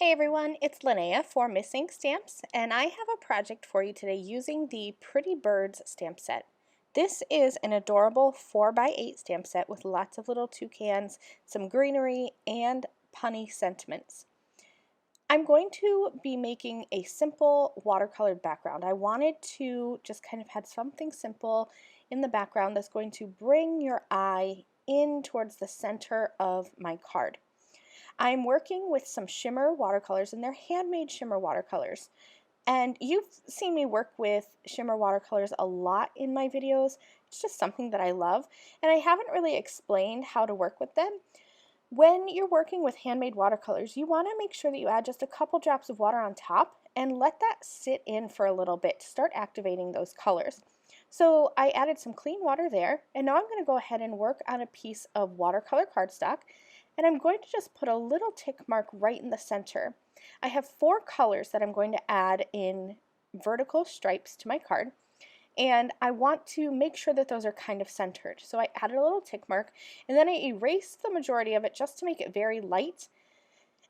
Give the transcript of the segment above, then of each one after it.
Hey everyone, it's Linnea for Miss Ink Stamps, and I have a project for you today using the Pretty Birds stamp set. This is an adorable 4x8 stamp set with lots of little toucans, some greenery, and punny sentiments. I'm going to be making a simple watercolored background. I wanted to just kind of have something simple in the background that's going to bring your eye in towards the center of my card. I'm working with some Shimmer watercolors, and they're handmade Shimmer watercolors. And you've seen me work with Shimmer watercolors a lot in my videos. It's just something that I love, and I haven't really explained how to work with them. When you're working with handmade watercolors, you want to make sure that you add just a couple drops of water on top and let that sit in for a little bit to start activating those colors. So I added some clean water there, and now I'm going to go ahead and work on a piece of watercolor cardstock. And I'm going to just put a little tick mark right in the center. I have 4 colors that I'm going to add in vertical stripes to my card, and I want to make sure that those are kind of centered. So I added a little tick mark, and then I erased the majority of it just to make it very light.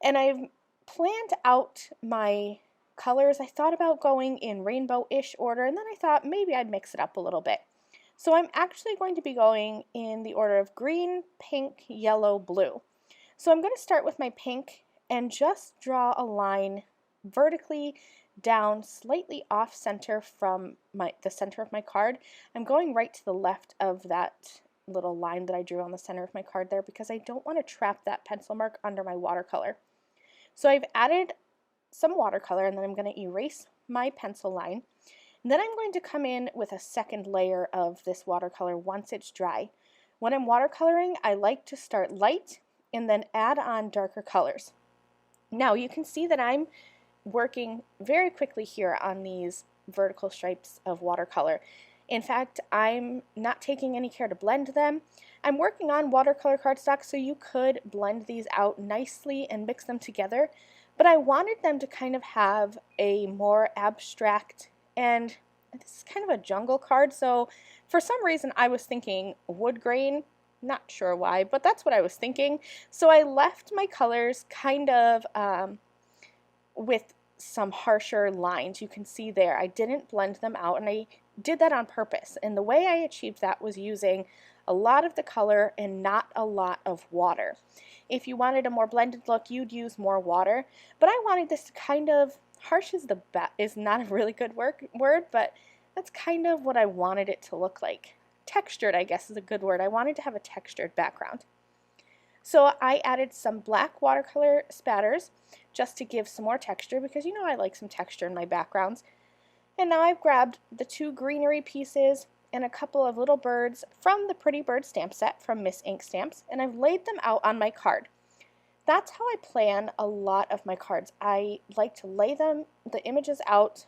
And I've planned out my colors. I thought about going in rainbow-ish order, and then I thought maybe I'd mix it up a little bit. So I'm actually going to be going in the order of green, pink, yellow, blue. So I'm going to start with my pink and just draw a line vertically down, slightly off center from the center of my card. I'm going right to the left of that little line that I drew on the center of my card there because I don't want to trap that pencil mark under my watercolor. So I've added some watercolor, and then I'm going to erase my pencil line. And then I'm going to come in with a second layer of this watercolor once it's dry. When I'm watercoloring, I like to start light and then add on darker colors. Now you can see that I'm working very quickly here on these vertical stripes of watercolor. In fact, I'm not taking any care to blend them. I'm working on watercolor cardstock, so you could blend these out nicely and mix them together, but I wanted them to kind of have a more abstract, and this is kind of a jungle card, so for some reason I was thinking wood grain. Not sure why, but that's what I was thinking. So I left my colors kind of with some harsher lines. You can see there, I didn't blend them out, and I did that on purpose. And the way I achieved that was using a lot of the color and not a lot of water. If you wanted a more blended look, you'd use more water, but I wanted this to kind of, harsh is not a really good word, but that's kind of what I wanted it to look like. Textured, I guess, is a good word. I wanted to have a textured background. So I added some black watercolor spatters just to give some more texture, because you know I like some texture in my backgrounds. And now I've grabbed the 2 greenery pieces and a couple of little birds from the Pretty Bird stamp set from Miss Ink Stamps, and I've laid them out on my card. That's how I plan a lot of my cards. I like to lay the images out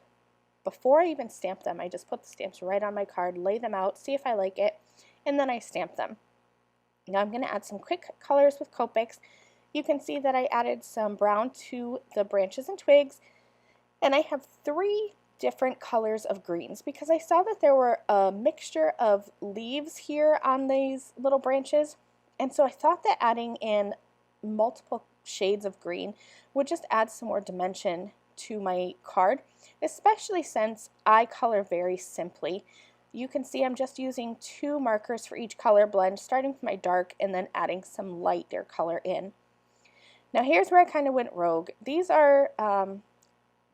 before I even stamp them. I just put the stamps right on my card, lay them out, see if I like it, and then I stamp them. Now I'm going to add some quick colors with Copics. You can see that I added some brown to the branches and twigs, and I have 3 different colors of greens because I saw that there were a mixture of leaves here on these little branches, and so I thought that adding in multiple shades of green would just add some more dimension to my card, especially since I color very simply. You can see I'm just using 2 markers for each color blend, starting with my dark and then adding some lighter color in. Now here's where I kind of went rogue. These are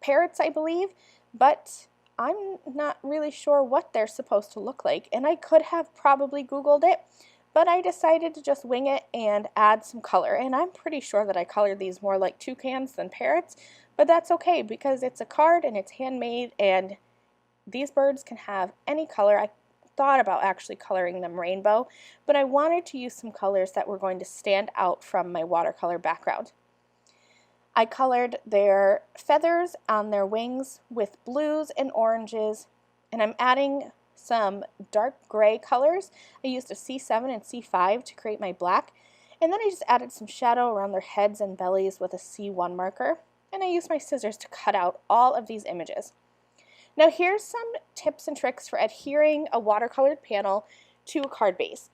parrots, I believe, but I'm not really sure what they're supposed to look like, and I could have probably Googled it, but I decided to just wing it and add some color, and I'm pretty sure that I colored these more like toucans than parrots, but that's okay because it's a card and it's handmade, and these birds can have any color. I thought about actually coloring them rainbow, but I wanted to use some colors that were going to stand out from my watercolor background. I colored their feathers on their wings with blues and oranges, and I'm adding some dark gray colors. I used a C7 and C5 to create my black, and then I just added some shadow around their heads and bellies with a C1 marker, and I used my scissors to cut out all of these images. Now here's some tips and tricks for adhering a watercolored panel to a card base.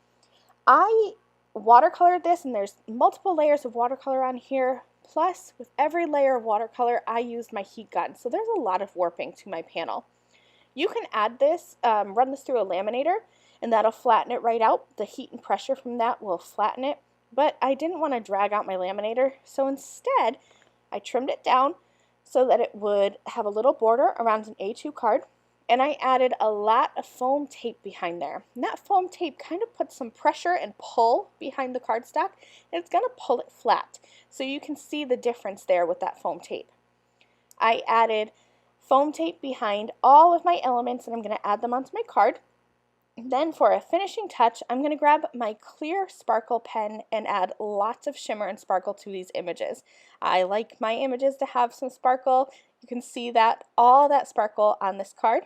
I watercolored this, and there's multiple layers of watercolor on here, Plus, with every layer of watercolor, I used my heat gun, so there's a lot of warping to my panel. You can add this, run this through a laminator, and that'll flatten it right out. The heat and pressure from that will flatten it, but I didn't want to drag out my laminator, so instead I trimmed it down so that it would have a little border around an A2 card, and I added a lot of foam tape behind there. And that foam tape kind of puts some pressure and pull behind the cardstock, and it's going to pull it flat. So you can see the difference there with that foam tape. I added foam tape behind all of my elements, and I'm going to add them onto my card. Then for a finishing touch, I'm going to grab my clear sparkle pen and add lots of shimmer and sparkle to these images. I like my images to have some sparkle. You can see that all that sparkle on this card,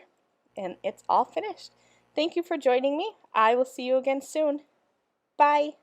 and it's all finished. Thank you for joining me. I will see you again soon. Bye.